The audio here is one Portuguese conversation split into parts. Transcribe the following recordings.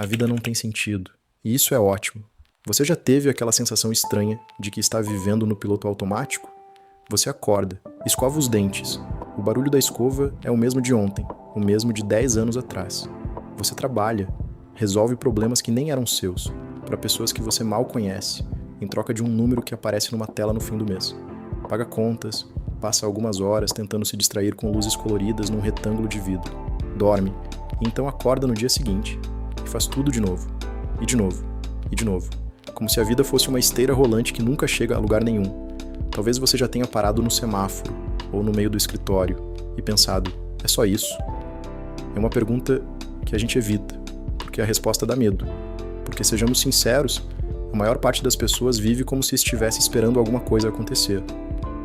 A vida não tem sentido. E isso é ótimo. Você já teve aquela sensação estranha de que está vivendo no piloto automático? Você acorda, escova os dentes. O barulho da escova é o mesmo de ontem, o mesmo de 10 anos atrás. Você trabalha, resolve problemas que nem eram seus, para pessoas que você mal conhece, em troca de um número que aparece numa tela no fim do mês. Paga contas, passa algumas horas tentando se distrair com luzes coloridas num retângulo de vidro. Dorme, e então acorda no dia seguinte, e faz tudo de novo, e de novo, e de novo. Como se a vida fosse uma esteira rolante que nunca chega a lugar nenhum. Talvez você já tenha parado no semáforo, ou no meio do escritório, e pensado, é só isso? É uma pergunta que a gente evita, porque a resposta dá medo. Porque, sejamos sinceros, a maior parte das pessoas vive como se estivesse esperando alguma coisa acontecer.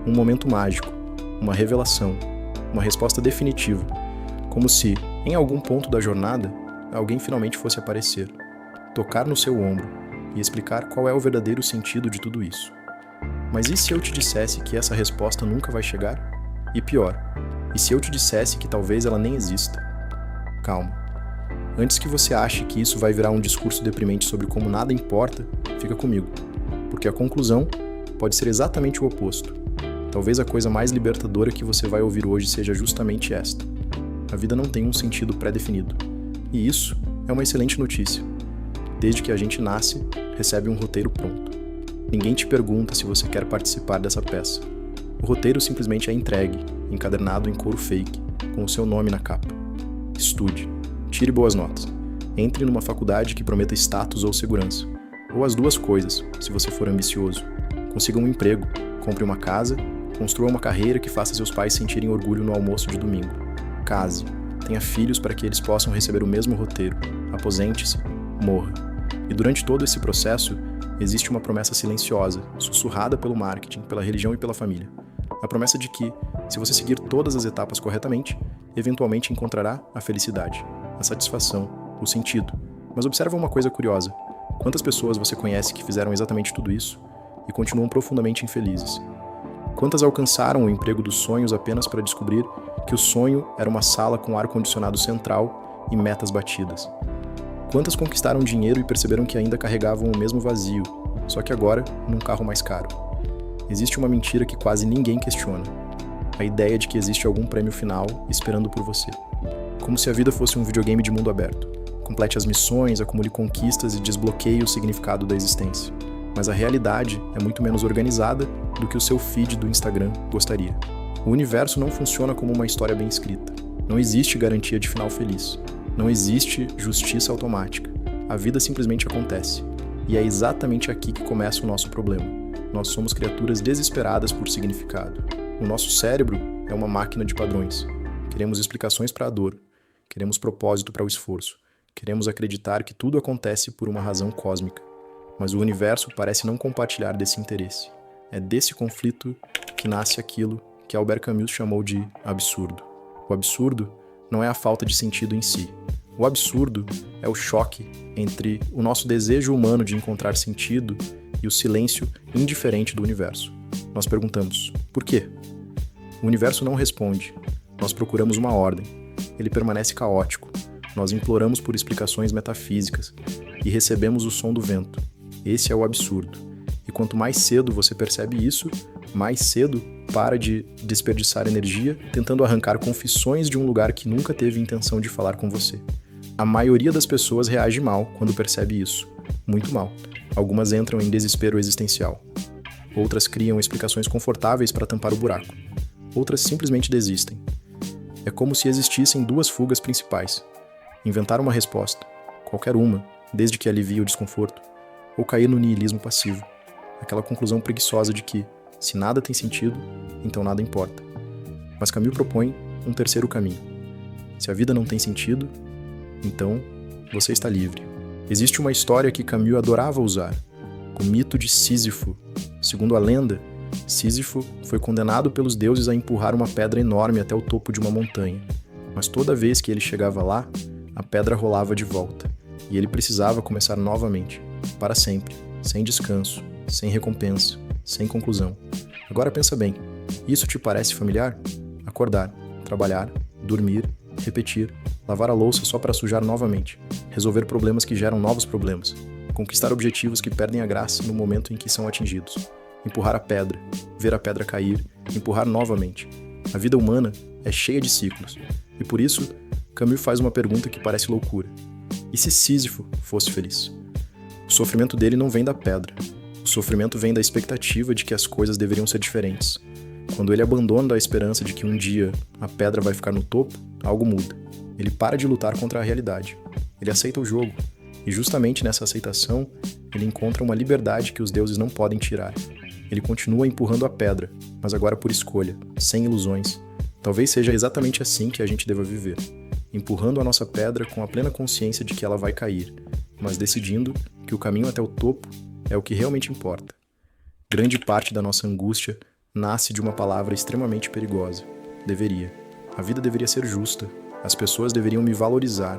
Um momento mágico, uma revelação, uma resposta definitiva. Como se, em algum ponto da jornada, alguém finalmente fosse aparecer, tocar no seu ombro e explicar qual é o verdadeiro sentido de tudo isso. Mas e se eu te dissesse que essa resposta nunca vai chegar? E pior, e se eu te dissesse que talvez ela nem exista? Calma. Antes que você ache que isso vai virar um discurso deprimente sobre como nada importa, fica comigo. Porque a conclusão pode ser exatamente o oposto. Talvez a coisa mais libertadora que você vai ouvir hoje seja justamente esta. A vida não tem um sentido pré-definido. E isso é uma excelente notícia. Desde que a gente nasce, recebe um roteiro pronto. Ninguém te pergunta se você quer participar dessa peça. O roteiro simplesmente é entregue, encadernado em couro fake, com o seu nome na capa. Estude. Tire boas notas. Entre numa faculdade que prometa status ou segurança. Ou as duas coisas, se você for ambicioso. Consiga um emprego, compre uma casa, construa uma carreira que faça seus pais sentirem orgulho no almoço de domingo. Case. Tenha filhos para que eles possam receber o mesmo roteiro. Aposente-se. Morra. E durante todo esse processo, existe uma promessa silenciosa, sussurrada pelo marketing, pela religião e pela família. A promessa de que, se você seguir todas as etapas corretamente, eventualmente encontrará a felicidade, a satisfação, o sentido. Mas observa uma coisa curiosa. Quantas pessoas você conhece que fizeram exatamente tudo isso e continuam profundamente infelizes? Quantas alcançaram o emprego dos sonhos apenas para descobrir que o sonho era uma sala com ar-condicionado central e metas batidas? Quantas conquistaram dinheiro e perceberam que ainda carregavam o mesmo vazio, só que agora num carro mais caro? Existe uma mentira que quase ninguém questiona. A ideia de que existe algum prêmio final esperando por você. Como se a vida fosse um videogame de mundo aberto. Complete as missões, acumule conquistas e desbloqueie o significado da existência. Mas a realidade é muito menos organizada do que o seu feed do Instagram gostaria. O universo não funciona como uma história bem escrita. Não existe garantia de final feliz. Não existe justiça automática. A vida simplesmente acontece. E é exatamente aqui que começa o nosso problema. Nós somos criaturas desesperadas por significado. O nosso cérebro é uma máquina de padrões. Queremos explicações para a dor. Queremos propósito para o esforço. Queremos acreditar que tudo acontece por uma razão cósmica. Mas o universo parece não compartilhar desse interesse. É desse conflito que nasce aquilo que Albert Camus chamou de absurdo. O absurdo não é a falta de sentido em si. O absurdo é o choque entre o nosso desejo humano de encontrar sentido e o silêncio indiferente do universo. Nós perguntamos, por quê? O universo não responde. Nós procuramos uma ordem. Ele permanece caótico. Nós imploramos por explicações metafísicas e recebemos o som do vento. Esse é o absurdo. E quanto mais cedo você percebe isso, mais cedo para de desperdiçar energia tentando arrancar confissões de um lugar que nunca teve intenção de falar com você. A maioria das pessoas reage mal quando percebe isso. Muito mal. Algumas entram em desespero existencial. Outras criam explicações confortáveis para tampar o buraco. Outras simplesmente desistem. É como se existissem duas fugas principais. Inventar uma resposta, qualquer uma, desde que alivie o desconforto, ou cair no niilismo passivo, aquela conclusão preguiçosa de que, se nada tem sentido, então nada importa. Mas Camus propõe um terceiro caminho. Se a vida não tem sentido, então você está livre. Existe uma história que Camus adorava usar, o mito de Sísifo. Segundo a lenda, Sísifo foi condenado pelos deuses a empurrar uma pedra enorme até o topo de uma montanha. Mas toda vez que ele chegava lá, a pedra rolava de volta, e ele precisava começar novamente, para sempre, sem descanso, sem recompensa, sem conclusão. Agora pensa bem, isso te parece familiar? Acordar, trabalhar, dormir, repetir, lavar a louça só para sujar novamente, resolver problemas que geram novos problemas, conquistar objetivos que perdem a graça no momento em que são atingidos, empurrar a pedra, ver a pedra cair, empurrar novamente. A vida humana é cheia de ciclos, e por isso, Camus faz uma pergunta que parece loucura. E se Sísifo fosse feliz? O sofrimento dele não vem da pedra. O sofrimento vem da expectativa de que as coisas deveriam ser diferentes. Quando ele abandona a esperança de que um dia a pedra vai ficar no topo, algo muda. Ele para de lutar contra a realidade. Ele aceita o jogo. E justamente nessa aceitação, ele encontra uma liberdade que os deuses não podem tirar. Ele continua empurrando a pedra, mas agora por escolha, sem ilusões. Talvez seja exatamente assim que a gente deva viver. Empurrando a nossa pedra com a plena consciência de que ela vai cair, mas decidindo que o caminho até o topo é o que realmente importa. Grande parte da nossa angústia nasce de uma palavra extremamente perigosa. Deveria. A vida deveria ser justa. As pessoas deveriam me valorizar.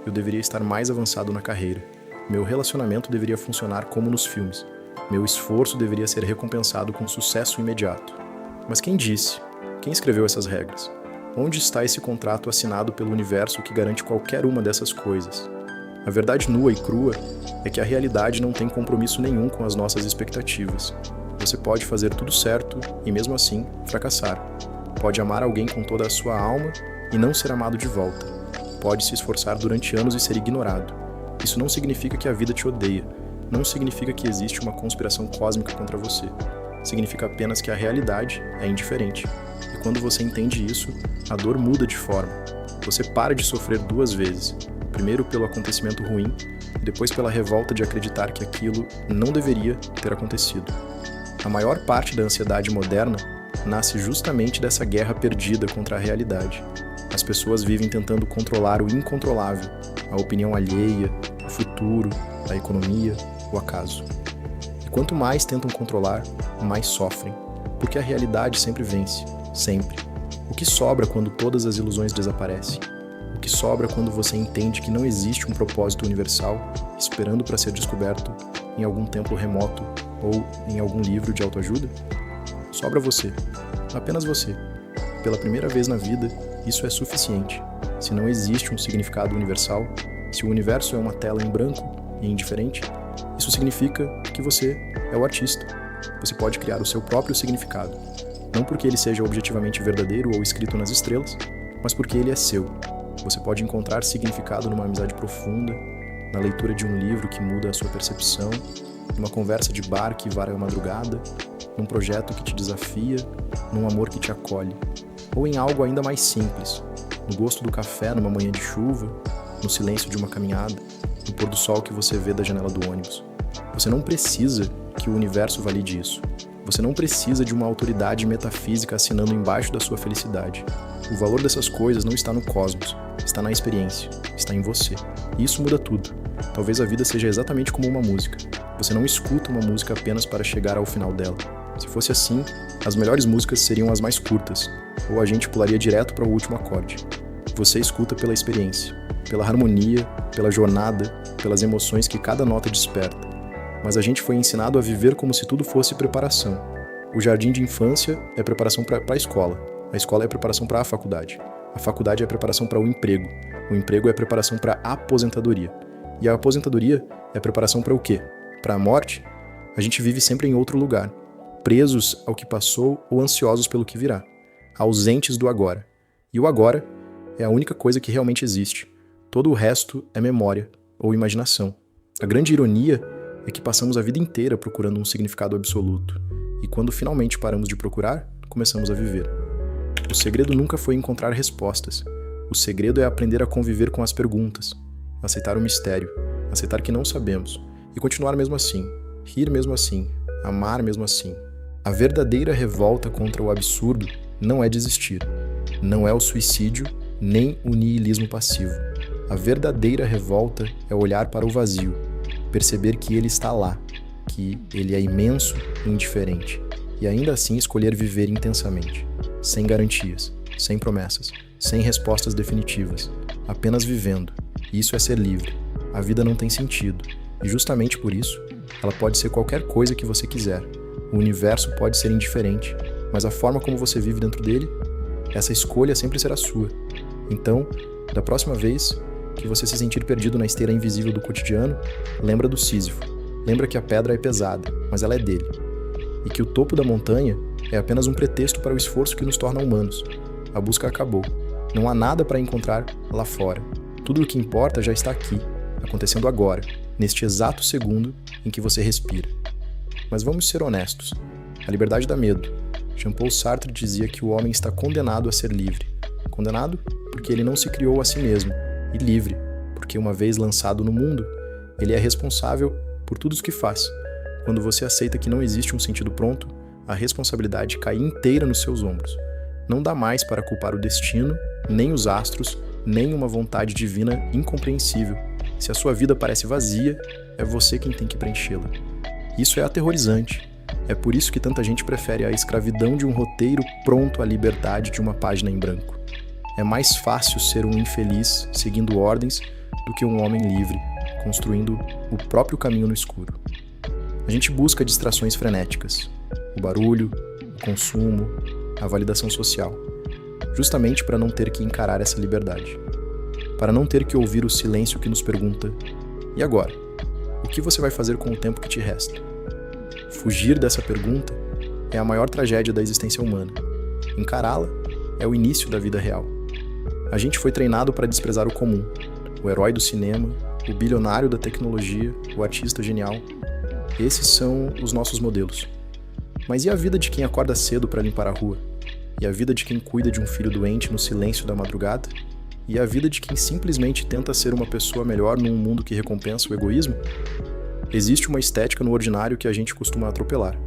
Eu deveria estar mais avançado na carreira. Meu relacionamento deveria funcionar como nos filmes. Meu esforço deveria ser recompensado com sucesso imediato. Mas quem disse? Quem escreveu essas regras? Onde está esse contrato assinado pelo universo que garante qualquer uma dessas coisas? A verdade nua e crua é que a realidade não tem compromisso nenhum com as nossas expectativas. Você pode fazer tudo certo e, mesmo assim, fracassar. Pode amar alguém com toda a sua alma e não ser amado de volta. Pode se esforçar durante anos e ser ignorado. Isso não significa que a vida te odeia. Não significa que existe uma conspiração cósmica contra você. Significa apenas que a realidade é indiferente. E quando você entende isso, a dor muda de forma. Você para de sofrer duas vezes. Primeiro pelo acontecimento ruim, e depois pela revolta de acreditar que aquilo não deveria ter acontecido. A maior parte da ansiedade moderna nasce justamente dessa guerra perdida contra a realidade. As pessoas vivem tentando controlar o incontrolável, a opinião alheia, o futuro, a economia, o acaso. E quanto mais tentam controlar, mais sofrem, porque a realidade sempre vence, sempre. O que sobra quando todas as ilusões desaparecem? O que sobra quando você entende que não existe um propósito universal esperando para ser descoberto em algum templo remoto ou em algum livro de autoajuda? Sobra você, apenas você. Pela primeira vez na vida, isso é suficiente. Se não existe um significado universal, se o universo é uma tela em branco e indiferente, isso significa que você é o artista. Você pode criar o seu próprio significado, não porque ele seja objetivamente verdadeiro ou escrito nas estrelas, mas porque ele é seu. Você pode encontrar significado numa amizade profunda, na leitura de um livro que muda a sua percepção, numa conversa de bar que vara a madrugada, num projeto que te desafia, num amor que te acolhe, ou em algo ainda mais simples, no gosto do café numa manhã de chuva, no silêncio de uma caminhada, no pôr do sol que você vê da janela do ônibus. Você não precisa que o universo valide isso. Você não precisa de uma autoridade metafísica assinando embaixo da sua felicidade. O valor dessas coisas não está no cosmos, está na experiência, está em você. E isso muda tudo. Talvez a vida seja exatamente como uma música. Você não escuta uma música apenas para chegar ao final dela. Se fosse assim, as melhores músicas seriam as mais curtas, ou a gente pularia direto para o último acorde. Você escuta pela experiência, pela harmonia, pela jornada, pelas emoções que cada nota desperta. Mas a gente foi ensinado a viver como se tudo fosse preparação. O jardim de infância é preparação para a escola. A escola é preparação para a faculdade. A faculdade é preparação para o emprego. O emprego é preparação para a aposentadoria. E a aposentadoria é preparação para o quê? Para a morte? A gente vive sempre em outro lugar, presos ao que passou ou ansiosos pelo que virá, ausentes do agora. E o agora é a única coisa que realmente existe. Todo o resto é memória ou imaginação. A grande ironia é que passamos a vida inteira procurando um significado absoluto. E quando finalmente paramos de procurar, começamos a viver. O segredo nunca foi encontrar respostas. O segredo é aprender a conviver com as perguntas, aceitar o mistério, aceitar que não sabemos, e continuar mesmo assim, rir mesmo assim, amar mesmo assim. A verdadeira revolta contra o absurdo não é desistir. Não é o suicídio, nem o niilismo passivo. A verdadeira revolta é olhar para o vazio, perceber que ele está lá, que ele é imenso e indiferente, e ainda assim escolher viver intensamente, sem garantias, sem promessas, sem respostas definitivas, apenas vivendo. Isso é ser livre. A vida não tem sentido, e justamente por isso, ela pode ser qualquer coisa que você quiser. O universo pode ser indiferente, mas a forma como você vive dentro dele, essa escolha sempre será sua. Então, da próxima vez que você se sentir perdido na esteira invisível do cotidiano, lembra do Sísifo. Lembra que a pedra é pesada, mas ela é dele. E que o topo da montanha é apenas um pretexto para o esforço que nos torna humanos. A busca acabou. Não há nada para encontrar lá fora. Tudo o que importa já está aqui, acontecendo agora, neste exato segundo em que você respira. Mas vamos ser honestos. A liberdade dá medo. Jean-Paul Sartre dizia que o homem está condenado a ser livre. Condenado porque ele não se criou a si mesmo. E livre, porque uma vez lançado no mundo, ele é responsável por tudo o que faz. Quando você aceita que não existe um sentido pronto, a responsabilidade cai inteira nos seus ombros. Não dá mais para culpar o destino, nem os astros, nem uma vontade divina incompreensível. Se a sua vida parece vazia, é você quem tem que preenchê-la. Isso é aterrorizante. É por isso que tanta gente prefere a escravidão de um roteiro pronto à liberdade de uma página em branco. É mais fácil ser um infeliz seguindo ordens do que um homem livre, construindo o próprio caminho no escuro. A gente busca distrações frenéticas, o barulho, o consumo, a validação social, justamente para não ter que encarar essa liberdade, para não ter que ouvir o silêncio que nos pergunta: e agora? O que você vai fazer com o tempo que te resta? Fugir dessa pergunta é a maior tragédia da existência humana. Encará-la é o início da vida real. A gente foi treinado para desprezar o comum, o herói do cinema, o bilionário da tecnologia, o artista genial. Esses são os nossos modelos. Mas e a vida de quem acorda cedo para limpar a rua? E a vida de quem cuida de um filho doente no silêncio da madrugada? E a vida de quem simplesmente tenta ser uma pessoa melhor num mundo que recompensa o egoísmo? Existe uma estética no ordinário que a gente costuma atropelar.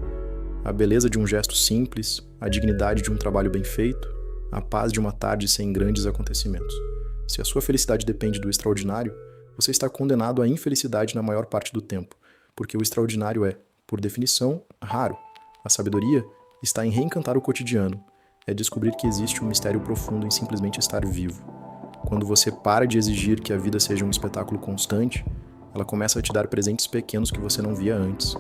A beleza de um gesto simples, a dignidade de um trabalho bem feito, a paz de uma tarde sem grandes acontecimentos. Se a sua felicidade depende do extraordinário, você está condenado à infelicidade na maior parte do tempo, porque o extraordinário é, por definição, raro. A sabedoria está em reencantar o cotidiano, é descobrir que existe um mistério profundo em simplesmente estar vivo. Quando você para de exigir que a vida seja um espetáculo constante, ela começa a te dar presentes pequenos que você não via antes.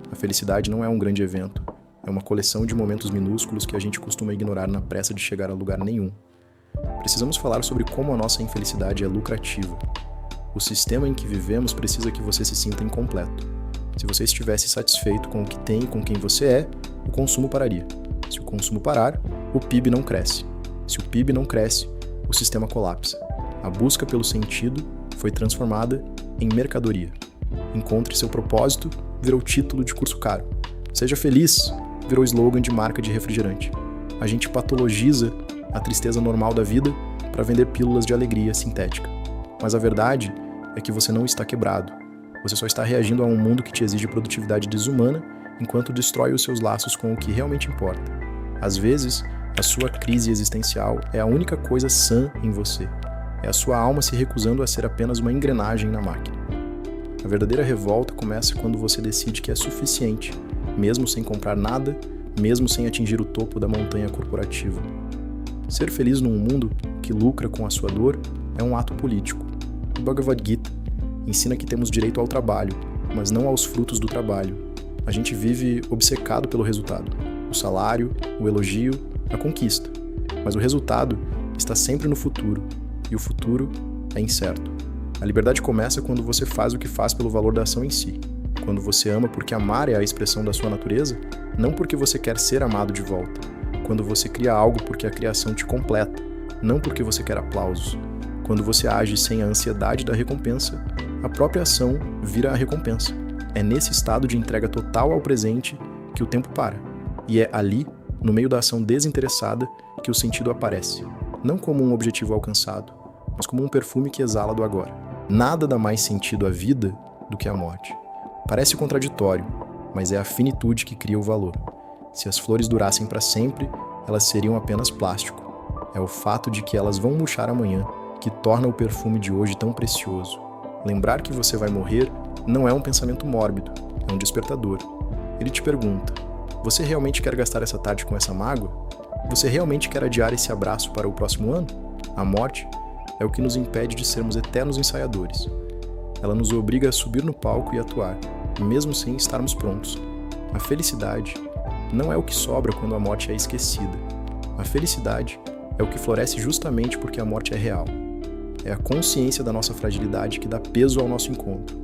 A felicidade não é um grande evento, é uma coleção de momentos minúsculos que a gente costuma ignorar na pressa de chegar a lugar nenhum. Precisamos falar sobre como a nossa infelicidade é lucrativa. O sistema em que vivemos precisa que você se sinta incompleto. Se você estivesse satisfeito com o que tem e com quem você é, o consumo pararia. Se o consumo parar, o PIB não cresce. Se o PIB não cresce, o sistema colapsa. A busca pelo sentido foi transformada em mercadoria. Encontre seu propósito virou título de curso caro. Seja feliz virou slogan de marca de refrigerante. A gente patologiza a tristeza normal da vida para vender pílulas de alegria sintética. Mas a verdade é que você não está quebrado. Você só está reagindo a um mundo que te exige produtividade desumana enquanto destrói os seus laços com o que realmente importa. Às vezes, a sua crise existencial é a única coisa sã em você. É a sua alma se recusando a ser apenas uma engrenagem na máquina. A verdadeira revolta começa quando você decide que é suficiente, mesmo sem comprar nada, mesmo sem atingir o topo da montanha corporativa. Ser feliz num mundo que lucra com a sua dor é um ato político. O Bhagavad Gita ensina que temos direito ao trabalho, mas não aos frutos do trabalho. A gente vive obcecado pelo resultado, o salário, o elogio, a conquista. Mas o resultado está sempre no futuro, e o futuro é incerto. A liberdade começa quando você faz o que faz pelo valor da ação em si. Quando você ama porque amar é a expressão da sua natureza, não porque você quer ser amado de volta. Quando você cria algo porque a criação te completa, não porque você quer aplausos. Quando você age sem a ansiedade da recompensa, a própria ação vira a recompensa. É nesse estado de entrega total ao presente que o tempo para. E é ali, no meio da ação desinteressada, que o sentido aparece. Não como um objetivo alcançado, mas como um perfume que exala do agora. Nada dá mais sentido à vida do que a morte. Parece contraditório, mas é a finitude que cria o valor. Se as flores durassem para sempre, elas seriam apenas plástico. É o fato de que elas vão murchar amanhã que torna o perfume de hoje tão precioso. Lembrar que você vai morrer não é um pensamento mórbido, é um despertador. Ele te pergunta: você realmente quer gastar essa tarde com essa mágoa? Você realmente quer adiar esse abraço para o próximo ano? A morte é o que nos impede de sermos eternos ensaiadores. Ela nos obriga a subir no palco e atuar, mesmo sem estarmos prontos. A felicidade não é o que sobra quando a morte é esquecida. A felicidade é o que floresce justamente porque a morte é real. É a consciência da nossa fragilidade que dá peso ao nosso encontro.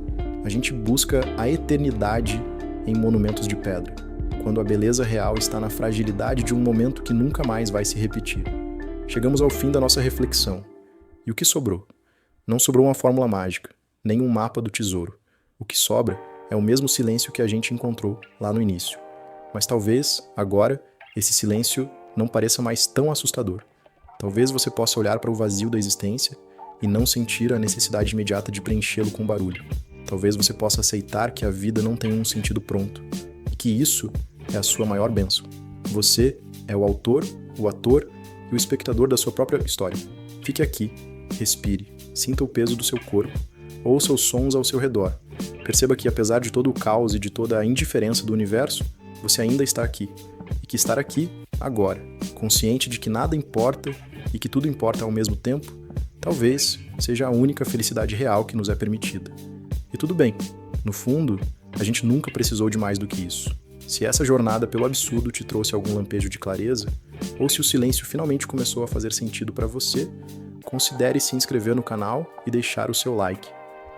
A gente busca a eternidade em monumentos de pedra, quando a beleza real está na fragilidade de um momento que nunca mais vai se repetir. Chegamos ao fim da nossa reflexão. E o que sobrou? Não sobrou uma fórmula mágica, nem um mapa do tesouro. O que sobra é o mesmo silêncio que a gente encontrou lá no início. Mas talvez, agora, esse silêncio não pareça mais tão assustador. Talvez você possa olhar para o vazio da existência e não sentir a necessidade imediata de preenchê-lo com barulho. Talvez você possa aceitar que a vida não tem um sentido pronto e que isso é a sua maior bênção. Você é o autor, o ator e o espectador da sua própria história. Fique aqui, respire, sinta o peso do seu corpo, ouça os sons ao seu redor. Perceba que, apesar de todo o caos e de toda a indiferença do universo, você ainda está aqui. E que estar aqui, agora, consciente de que nada importa e que tudo importa ao mesmo tempo, talvez seja a única felicidade real que nos é permitida. E tudo bem, no fundo, a gente nunca precisou de mais do que isso. Se essa jornada pelo absurdo te trouxe algum lampejo de clareza, ou se o silêncio finalmente começou a fazer sentido para você, considere se inscrever no canal e deixar o seu like.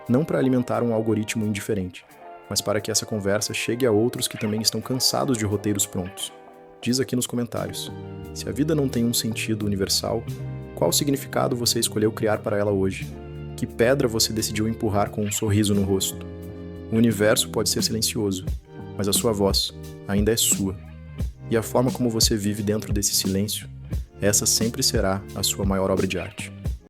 Não para alimentar um algoritmo indiferente, mas para que essa conversa chegue a outros que também estão cansados de roteiros prontos. Diz aqui nos comentários, se a vida não tem um sentido universal, qual significado você escolheu criar para ela hoje? Que pedra você decidiu empurrar com um sorriso no rosto? O universo pode ser silencioso, mas a sua voz ainda é sua. E a forma como você vive dentro desse silêncio, essa sempre será a sua maior obra de arte.